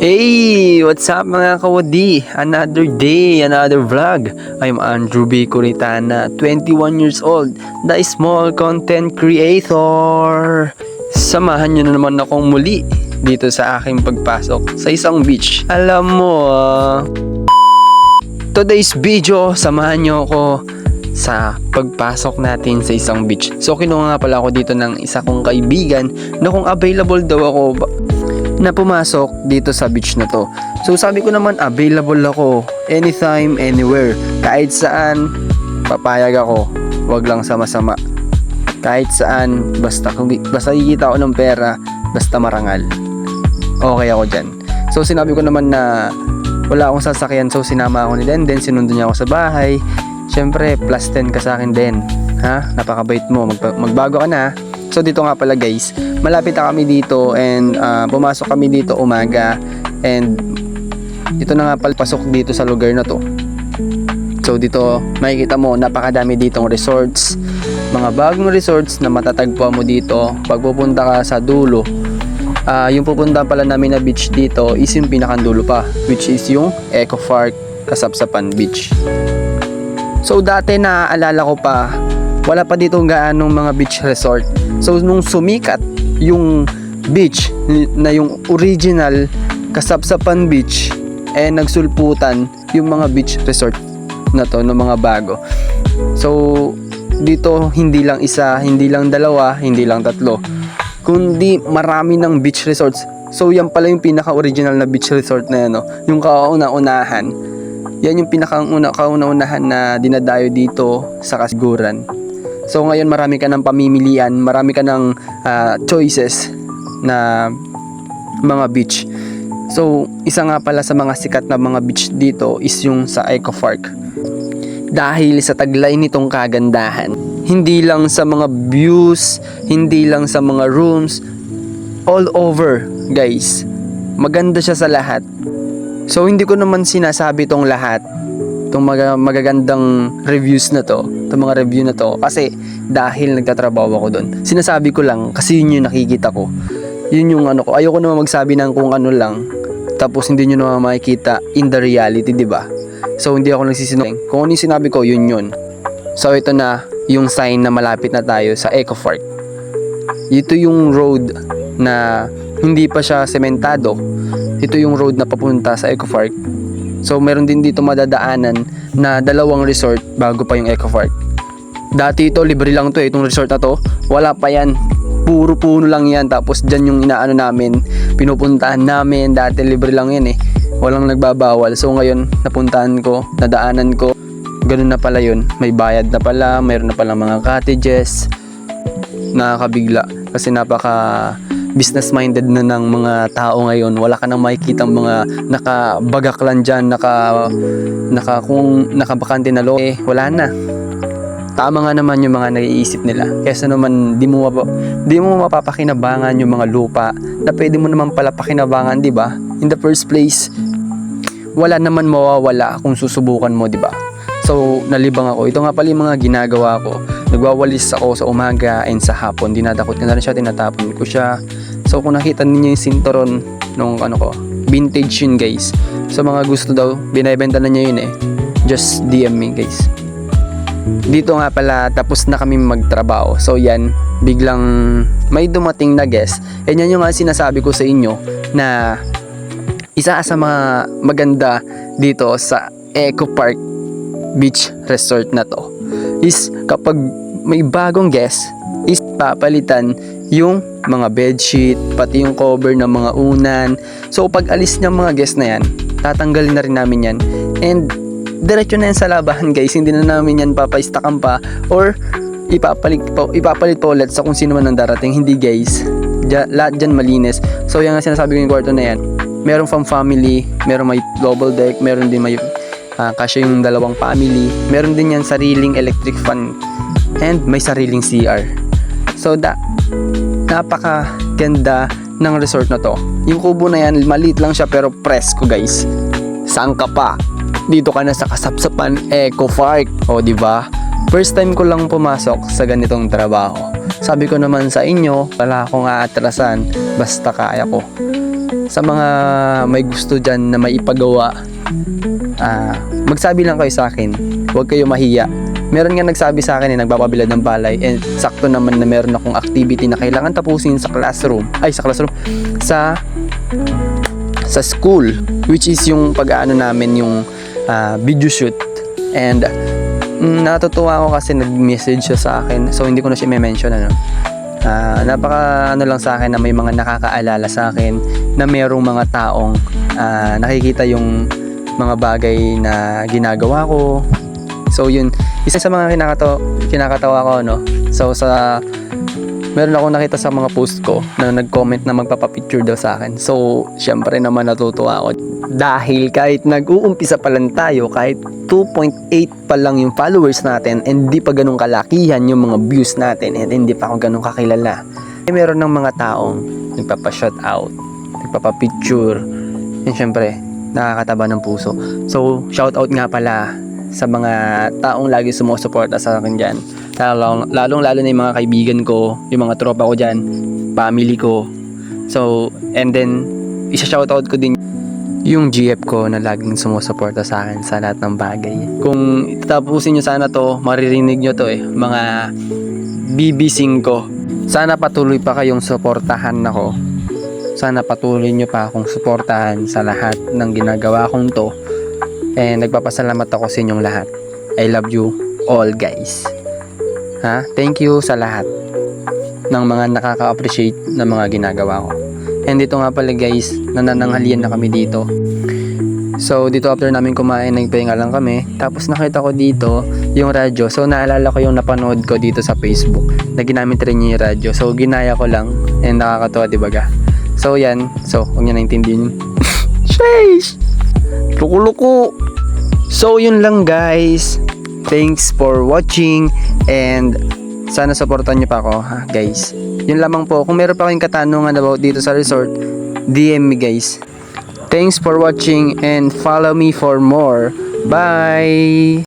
Hey! What's up mga kawadi? Another day, another vlog. I'm Andrew B. Curitana, 21 years old, the small content creator. Samahan nyo na naman akong muli dito sa aking pagpasok sa isang beach. Alam mo, today's video, samahan nyo ako sa pagpasok natin sa isang beach. So kinuha nga pala ako dito ng isa kong kaibigan na kung available daw ako na pumasok dito sa beach na to. So sabi ko naman available ako anytime, anywhere, kahit saan papayag ako, wag lang sama-sama. Kahit saan, basta kikita ko ng pera, basta marangal, okay ako dyan. So sinabi ko naman na wala akong sasakyan, so sinama ako ni Denden, sinundo niya ako sa bahay. Syempre plus 10 ka sa akin din, ha? Napakabait mo, magbago ka na. So dito nga pala guys, malapit na kami dito and pumasok kami dito umaga, and ito na nga pala pasok dito sa lugar na to. So dito makikita mo napakadami ditong resorts, mga bagong resorts na matatagpuan mo dito pag pupunta ka sa dulo. Yung pupunta pala namin na beach dito is yung pinakandulo pa, which is yung Eco Park Kasapsapan Beach. So dati naaalala ko pa, wala pa dito gaanong mga beach resort. So nung sumikat yung beach na yung original Kasapsapan Beach, nagsulputan yung mga beach resort na to ng mga bago. So dito hindi lang isa, hindi lang dalawa, hindi lang tatlo, kundi marami ng beach resorts. So yan pala yung pinaka-original na beach resort na yan, no? Yung kauna-unahan. Yan yung kauna-unahan na dinadayo dito sa Kasiguran. So ngayon marami ka ng pamimilian, marami ka ng choices na mga beach. So isa nga pala sa mga sikat na mga beach dito is yung sa Eco Park. Dahil sa taglay nitong kagandahan, hindi lang sa mga views, hindi lang sa mga rooms, all over guys, maganda siya sa lahat. So hindi ko naman sinasabi tong lahat, itong magagandang reviews na to, itong mga review na to, kasi dahil nagtatrabaho ako doon. Sinasabi ko lang kasi yun yung nakikita ko, yun yung ano ko. Ayoko naman magsabi ng kung ano lang tapos hindi nyo naman makikita in the reality, diba? So hindi ako nagsisinungaling, kung ano yung sinabi ko, yun yun. So ito na yung sign na malapit na tayo sa Eco Park. Ito yung road na hindi pa siya sementado. Ito yung road na papunta sa Eco Park. So meron din dito madadaanan na dalawang resort bago pa yung Eco Park. Dati ito libre lang to, itong resort na to wala pa yan, puro puno lang yan. Tapos dyan yung inaano namin, pinupuntahan namin. Dati libre lang yan walang nagbabawal. So ngayon napuntahan ko, nadaanan ko, ganun na pala yun, may bayad na pala, mayroon na pala mga cottages. Nakakabigla kasi napaka business minded na ng mga tao ngayon. Wala ka nang makikita mga nakabagak lang dyan, kung nakabakante na loob, wala na. Tama nga naman yung mga naiisip nila, kesa naman di mo mapapakinabangan yung mga lupa na pwede mo naman pala pakinabangan, di ba? In the first place, wala naman mawawala kung susubukan mo, di ba? So nalibang ako. Ito nga pala yung mga ginagawa ko. Nagwawalis ako sa umaga and sa hapon. Dinadakot ko na rin siya, tinatapon ko siya. So kung nakita ninyo yung sinturon nung vintage yun guys. So mga gusto daw, binibenta na niya yun just DM me guys. Dito nga pala tapos na kami magtrabaho. So yan, biglang may dumating na guest. And yan yung nga sinasabi ko sa inyo na isa sa mga maganda dito sa Eco Park Beach Resort na to is kapag may bagong guest is papalitan yung mga bedsheet, pati yung cover ng mga unan. So pag alis ng mga guest na yan, tatanggalin na rin namin yan and diretso na yan sa labahan guys. Hindi na namin yan papaistakan pa or ipapalit pa ulit sa kung sino man ang darating. Hindi guys, lahat dyan malinis. So yung sinasabi ko yung kwarto na yan, meron pang family, meron may double deck, meron din may kasya yung dalawang family, meron din yan sariling electric fan and may sariling CR. So napaka ganda ng resort na to. Yung kubo na yan maliit lang siya pero presko guys. Saan ka pa? Dito ka na sa Kasapsapan Eco Park. O diba? First time ko lang pumasok sa ganitong trabaho. Sabi ko naman sa inyo, wala akong aatrasan basta kaya ko. Sa mga may gusto dyan na may ipagawa, magsabi lang kayo sa akin. Huwag kayo mahiya. Meron nga nagsabi sa akin nagpapabilad ng palay, and sakto naman na meron akong activity na kailangan tapusin sa sa school, which is yung pag-aano namin yung video shoot. And natutuwa ako kasi nag-message siya sa akin, so hindi ko na siya i-mention napaka lang sa akin na may mga nakakaalala sa akin na merong mga taong nakikita yung mga bagay na ginagawa ko. So yun, isa sa mga kinakatawa ko, no? So meron ako nakita sa mga post ko na nag-comment na magpapapicture daw sa akin. So syempre naman natutuwa ako dahil kahit nag-uumpisa pa lang tayo, kahit 2.8 pa lang yung followers natin, and di pa ganun kalakihan yung mga views natin, and hindi pa ako ganun kakilala, meron ng mga taong nagpapa-shoutout, nagpapa-picture, and syempre nakakataba ng puso. So shoutout nga pala sa mga taong lagi sumusuporta sa akin dyan, lalong lalo na yung mga kaibigan ko, yung mga tropa ko dyan, family ko. So and then isa-shoutout ko din yung GF ko na laging sumusuporta sa akin sa lahat ng bagay. Kung tapusin nyo sana to, maririnig nyo to mga bibising ko. Sana patuloy pa kayong suportahan ako. Sana patuloy nyo pa akong suportahan sa lahat ng ginagawa kong to. And nagpapasalamat ako sa inyong lahat. I love you all, guys. Thank you sa lahat ng mga nakaka-appreciate ng mga ginagawa ko. And dito nga pala, guys, nanananghalian na kami dito. So dito after namin kumain, nagpahinga lang kami. Tapos nakita ko dito yung radyo. So naalala ko yung napanood ko dito sa Facebook na ginamit rin niya yung radyo. So ginaya ko lang, and nakakatawa, diba ga? So yan, so huwag niya naintindihin yun. Sheesh! Luko-luko! So yun lang, guys. Thanks for watching, and sana supportan niyo pa ako, guys. Yun lamang po. Kung meron pa kayong katanungan about dito sa resort, DM me, guys. Thanks for watching, and follow me for more. Bye!